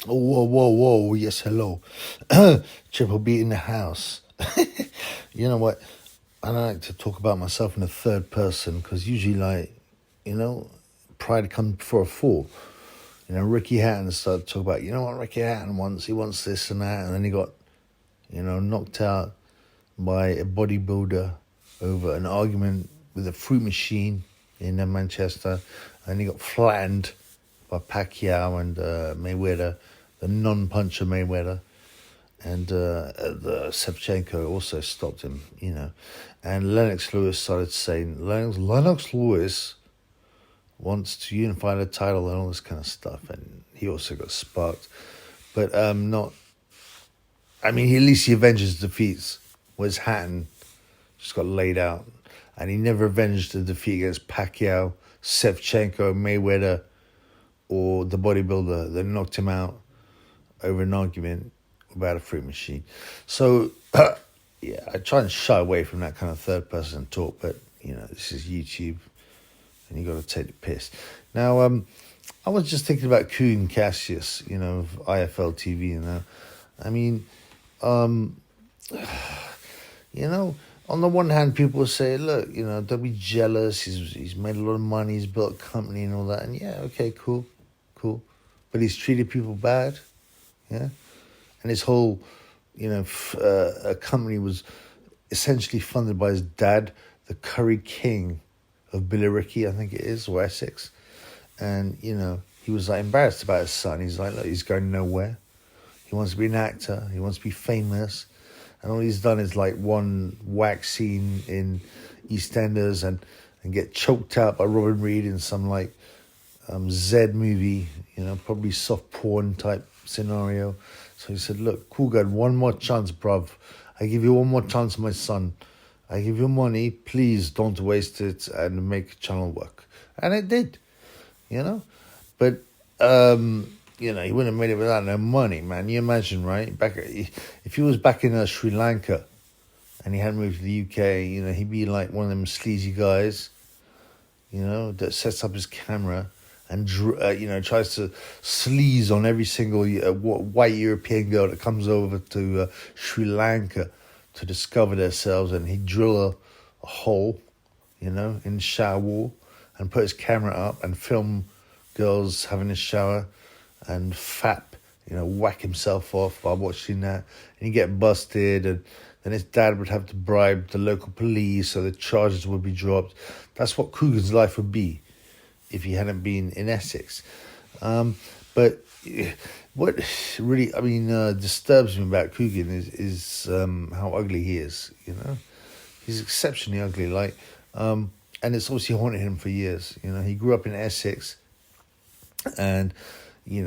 Oh, whoa, whoa, whoa. Yes, hello. Triple B in the house. You know what? I like to talk about myself in the third person because usually, pride comes before a fall. Ricky Hatton started to talk about, what Ricky Hatton wants? He wants this and that. And then he got, knocked out by a bodybuilder over an argument with a fruit machine in Manchester. And he got flattened by Pacquiao and Mayweather, the non-puncher Mayweather. And the Shevchenko also stopped him, And Lennox Lewis started saying, Lennox Lewis wants to unify the title and all this kind of stuff. And he also got sparked. But at least he avenges defeats. Whereas Hatton just got laid out. And he never avenged the defeat against Pacquiao, Shevchenko, Mayweather, or the bodybuilder that knocked him out over an argument about a fruit machine. So, I try and shy away from that kind of third-person talk, but, this is YouTube, and you got to take the piss. Now, I was just thinking about Kugan Cassius, of IFLTV, on the one hand, people will say, look, don't be jealous. He's made a lot of money. He's built a company and all that. And yeah, okay, cool. But he's treated people bad, yeah? And his whole, company was essentially funded by his dad, the Curry King of Billericay, I think it is, or Essex. And, he was embarrassed about his son. He's like, look, he's going nowhere. He wants to be an actor. He wants to be famous. And all he's done is one wax scene in EastEnders and get choked out by Robin Reed in some Z movie, probably soft porn type scenario. So he said, look, Kugan, one more chance, bruv. I give you one more chance, my son. I give you money. Please don't waste it and make channel work. And it did, But, he wouldn't have made it without no money, man. You imagine, right? If he was back in Sri Lanka and he hadn't moved to the UK, he'd be like one of them sleazy guys, that sets up his camera and, tries to sleaze on every single white European girl that comes over to Sri Lanka to discover themselves. And he'd drill a hole, in the shower wall and put his camera up and film girls having a shower and fap, whack himself off while watching that. And he'd get busted, and then his dad would have to bribe the local police so the charges would be dropped. That's what Kugan's life would be if he hadn't been in Essex. But what really, disturbs me about Kugan is how ugly he is, He's exceptionally ugly, and it's obviously haunted him for years. He grew up in Essex, and he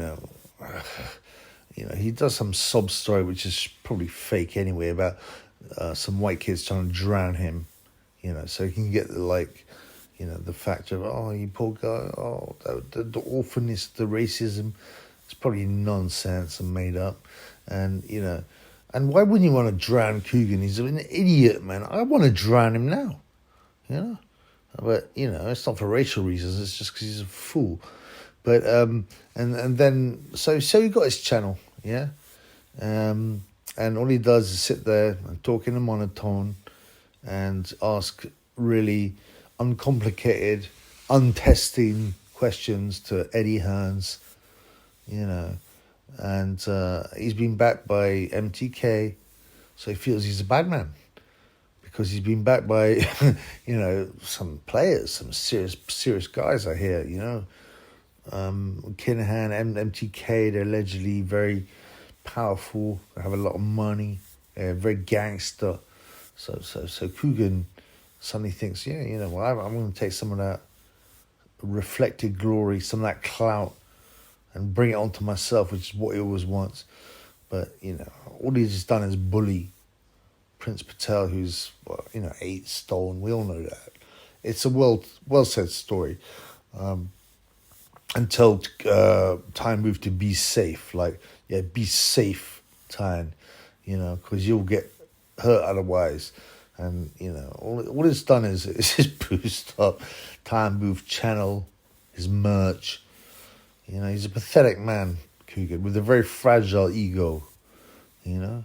does some sob story, which is probably fake anyway, about some white kids trying to drown him, so he can get the fact of, oh, you poor guy, oh, the awfulness, the racism. It's probably nonsense and made up. And, and why wouldn't you want to drown Kugan? He's an idiot, man. I want to drown him now, But, it's not for racial reasons. It's just because he's a fool. But, and then, so he got his channel, yeah? And all he does is sit there and talk in a monotone and ask really uncomplicated, untesting questions to Eddie Hearns, and he's been backed by MTK, so he feels he's a bad man because he's been backed by, some players, some serious guys I hear, Kinahan, MTK, they're allegedly very powerful, they have a lot of money, they're very gangster. So Kugan suddenly thinks, I'm going to take some of that reflected glory, some of that clout, and bring it onto myself, which is what he always wants. But, all he's done is bully Prince Patel, who's, 8 stone. We all know that. It's a well-said story. Until Tyan moved to be safe. Be safe, Tyan, because you'll get hurt otherwise. And, all it's done is just boost up Tyan Booth channel, his merch. He's a pathetic man, Kugan, with a very fragile ego, you know.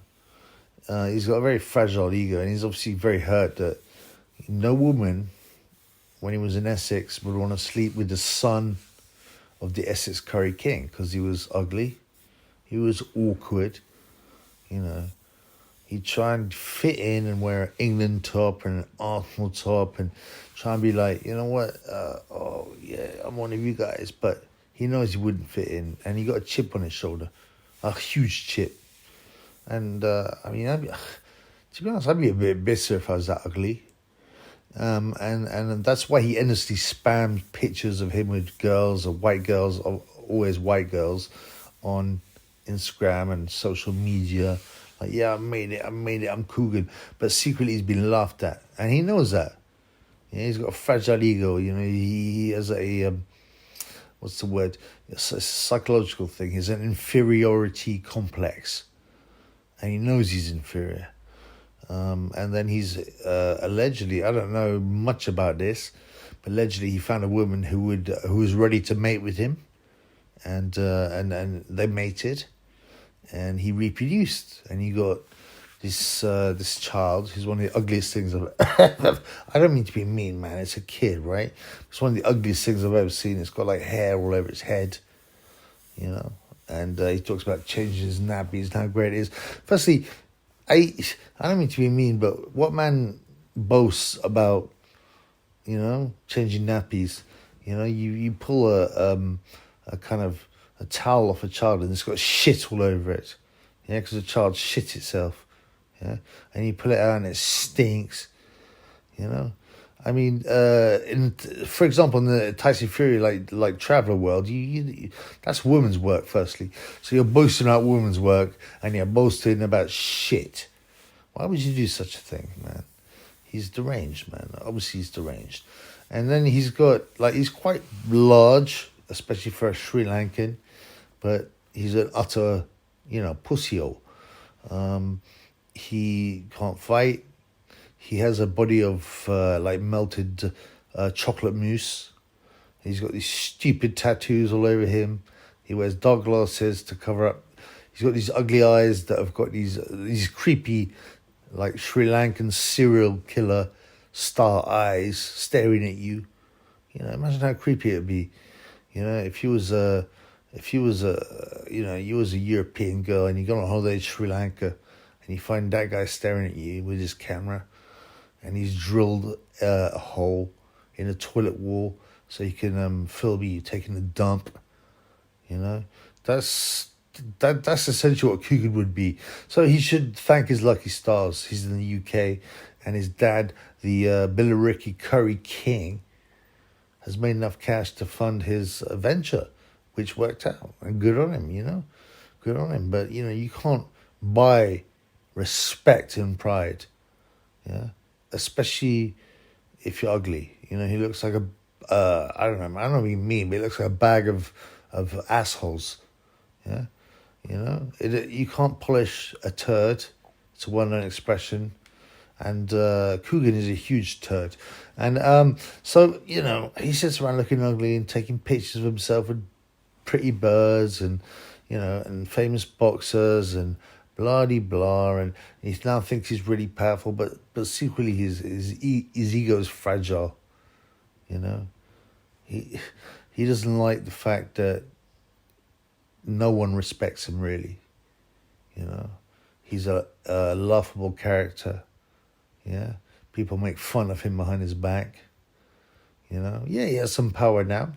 He's got a very fragile ego, and he's obviously very hurt that no woman, when he was in Essex, would want to sleep with the son of the Essex Curry King, because he was ugly, he was awkward, you know. He'd try and fit in and wear an England top and an Arsenal top and try and be like, you know what, oh yeah, I'm one of you guys. But he knows he wouldn't fit in, and he got a chip on his shoulder, a huge chip. And I mean, to be honest, I'd be a bit bitter if I was that ugly. And that's why he endlessly spams pictures of him with girls, or white girls, always white girls, on Instagram and social media. Like, yeah, I made it, I'm Kugan. But secretly he's been laughed at. And he knows that. Yeah, he's got a fragile ego, you know, he has a, what's the word? It's a psychological thing. He's an inferiority complex. And he knows he's inferior. And then he's allegedly, I don't know much about this, but allegedly he found a woman who was ready to mate with him. And they mated. And he reproduced, and he got this child who's one of the ugliest things I've ever. I don't mean to be mean, man. It's a kid, right? It's one of the ugliest things I've ever seen. It's got like hair all over its head, you know. And he talks about changing his nappies and how great it is. Firstly, I don't mean to be mean, but what man boasts about, you know, changing nappies? You know, you pull a kind of a towel off a child and it's got shit all over it, yeah, because the child shit itself, yeah, and you pull it out and it stinks, you know. I mean, for example, in the Tyson Fury like Traveller world, you that's women's work. Firstly, so you're boasting about women's work and you're boasting about shit. Why would you do such a thing, man? He's deranged, man. Obviously, he's deranged. And then he's got he's quite large, especially for a Sri Lankan. But he's an utter, you know, pussy-hole. He can't fight. He has a body of melted chocolate mousse. He's got these stupid tattoos all over him. He wears dark glasses to cover up. He's got these ugly eyes that have got these creepy, like Sri Lankan serial killer star eyes staring at you. You know, imagine how creepy it'd be. You know, if you was a European girl and you go on holiday to Sri Lanka and you find that guy staring at you with his camera and he's drilled a hole in a toilet wall so he can film you taking a dump, you know, that's essentially what Kugan would be. So he should thank his lucky stars. He's in the UK, and his dad, the Billericay Curry King, has made enough cash to fund his venture, which worked out. And good on him, you know. Good on him. But, you know, you can't buy respect and pride, yeah? Especially if you're ugly. You know, he looks like I don't know, I don't mean mean, but he looks like a bag of assholes, yeah? You know, you can't polish a turd. It's a well-known expression. And Kugan is a huge turd. And so, you know, he sits around looking ugly and taking pictures of himself with pretty birds and, you know, and famous boxers and blah-de-blah. And he now thinks he's really powerful, but secretly his ego is fragile, you know. He doesn't like the fact that no one respects him, really, you know. He's a laughable character. Yeah, people make fun of him behind his back. You know, yeah, he has some power now.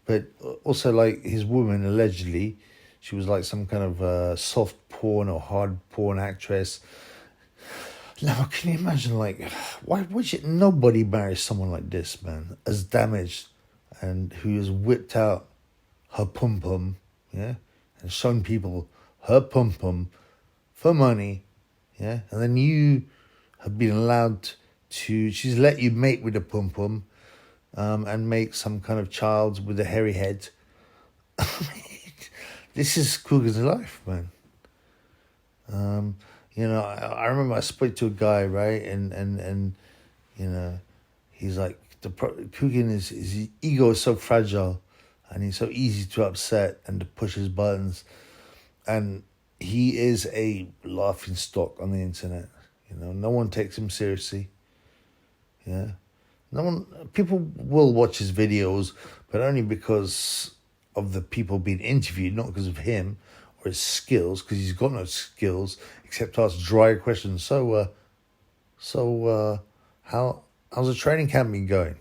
But also, like, his woman, allegedly, she was like some kind of soft porn or hard porn actress. Now, can you imagine, like, why would nobody marry someone like this, man, as damaged and who has whipped out her pum-pum, yeah, and shown people her pum-pum for money, yeah, and then you have been allowed to, she's let you mate with a pum-pum and make some kind of child with a hairy head. This is Kugan's life, man. You know, I remember I spoke to a guy, right, and you know, he's like, Kugan his ego is so fragile and he's so easy to upset and to push his buttons. And he is a laughing stock on the internet. No one takes him seriously. Yeah. People will watch his videos, but only because of the people being interviewed, not because of him or his skills, because he's got no skills except ask dry questions. So how's the training camp been going?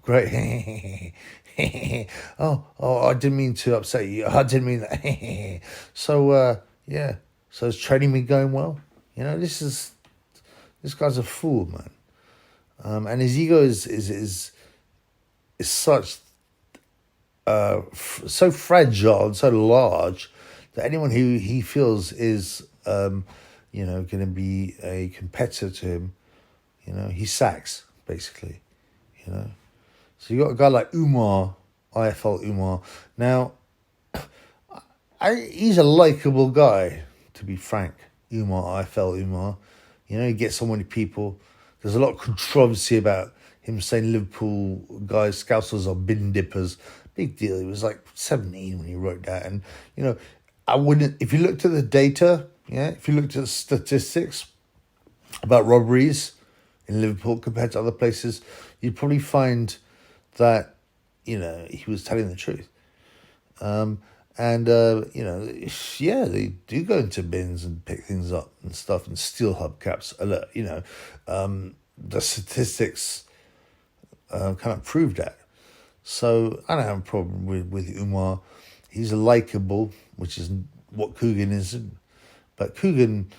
Great. I didn't mean to upset you. I didn't mean that. So is training been going well? This guy's a fool, man. And his ego is such so fragile and so large that anyone who he feels is going to be a competitor to him, he sacks basically. So you got a guy like Umar, IFL Umar. Now, he's a likable guy, to be frank. Umar, IFL Umar. He gets so many people. There's a lot of controversy about him saying Liverpool guys, Scousers are bin dippers. Big deal. He was like 17 when he wrote that. And, I wouldn't, if you looked at the data, if you looked at the statistics about robberies in Liverpool compared to other places, you'd probably find that, he was telling the truth. They do go into bins and pick things up and stuff and steal hubcaps. The statistics kind of prove that. So I don't have a problem with Umar. He's likable, which is what Kugan isn't. But Kugan,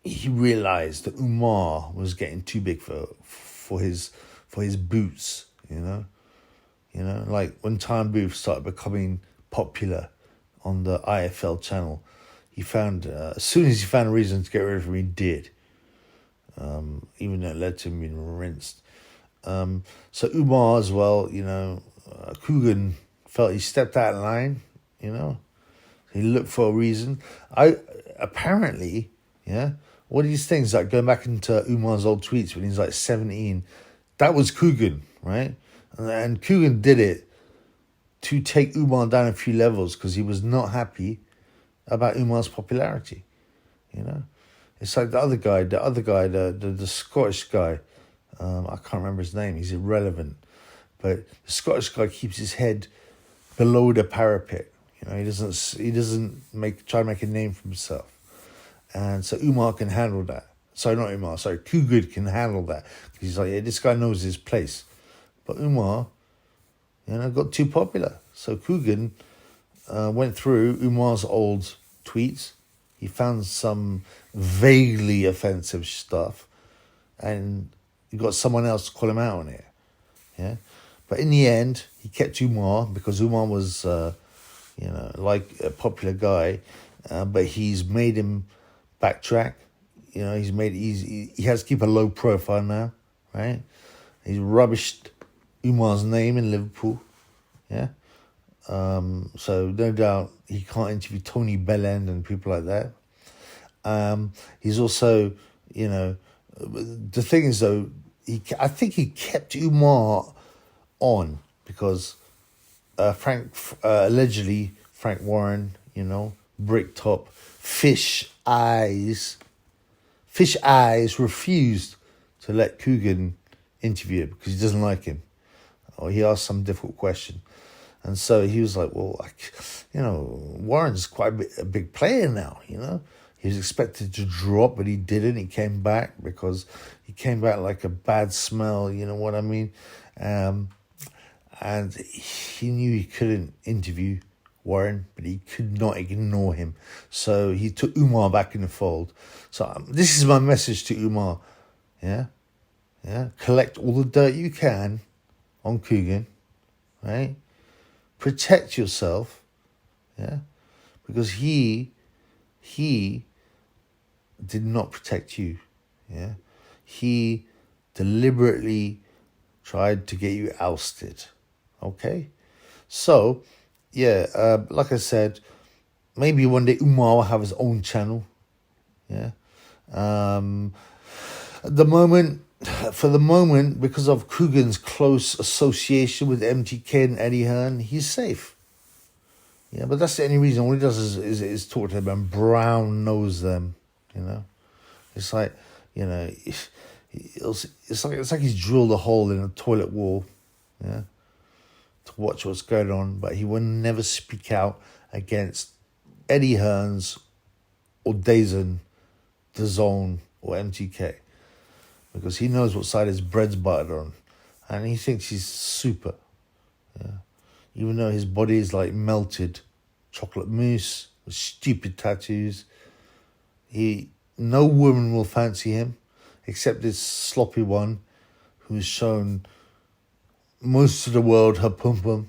he realized that Umar was getting too big for his boots, like when Tyan Booth started becoming popular on the IFL channel, he found, as soon as he found a reason to get rid of him, he did, even though it led to him being rinsed. So Umar as well, Kugan felt he stepped out of line, he looked for a reason. Apparently, all these things, like going back into Umar's old tweets when he's like 17, that was Kugan, right? And Kugan did it to take Umar down a few levels because he was not happy about Umar's popularity. It's like the other guy, the Scottish guy. I can't remember his name. He's irrelevant, but the Scottish guy keeps his head below the parapet. He doesn't try to make a name for himself, and so Umar can handle that. Kugan can handle that. He's like, this guy knows his place. But Umar, got too popular. So Kugan went through Umar's old tweets. He found some vaguely offensive stuff, and he got someone else to call him out on it. Yeah, but in the end, he kept Umar because Umar was, like a popular guy, but he's made him backtrack. He has to keep a low profile now, right? He's rubbished Umar's name in Liverpool, so no doubt he can't interview Tony Bellend and people like that. He's also, the thing is though, I think he kept Umar on because allegedly Frank Warren, brick top, fish eyes refused to let Kugan interview him because he doesn't like him, or he asked some difficult question, and so he was like, well, Warren's quite a big player now, he was expected to drop, but he didn't. He came back because he came back like a bad smell, you know what I mean, and he knew he couldn't interview Warren, but he could not ignore him. So he took Umar back in the fold. So this is my message to Umar. Collect all the dirt you can on Kugan, right? Protect yourself, because he did not protect you, He deliberately tried to get you ousted, okay? So, like I said, maybe one day Umar will have his own channel, At the moment, for the moment, because of Kugan's close association with MTK and Eddie Hearn, he's safe. Yeah, but that's the only reason. All he does is talk to them and brown nose them. It's like, it's like he's drilled a hole in a toilet wall, yeah, to watch what's going on. But he will never speak out against Eddie Hearns or DAZN, DAZN or MTK, because he knows what side his bread's buttered on, and he thinks he's super. Yeah, even though his body is like melted chocolate mousse with stupid tattoos, no woman will fancy him, except this sloppy one who's shown most of the world her pum-pum.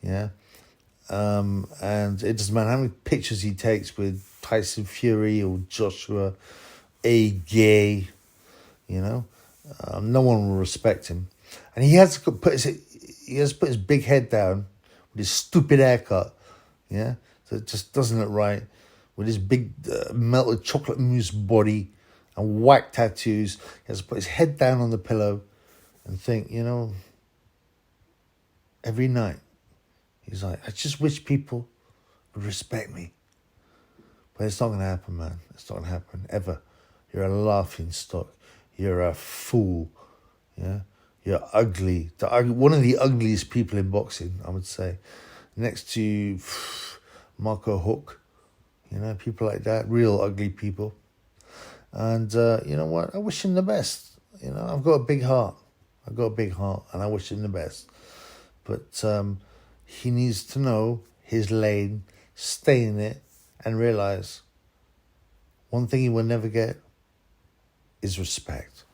Yeah. And it doesn't matter how many pictures he takes with Tyson Fury or Joshua A. Gay, no one will respect him. And he has to put his big head down with his stupid haircut, yeah, so it just doesn't look right, with his big melted chocolate mousse body and whack tattoos. He has to put his head down on the pillow and think, every night, he's like, I just wish people would respect me. But it's not going to happen, man. It's not going to happen, ever. You're a laughing stock. You're a fool. Yeah? You're ugly. One of the ugliest people in boxing, I would say. Next to Marco Hook. People like that. Real ugly people. And you know what? I wish him the best. I've got a big heart. And I wish him the best. But he needs to know his lane, stay in it, and realize one thing he will never get is respect.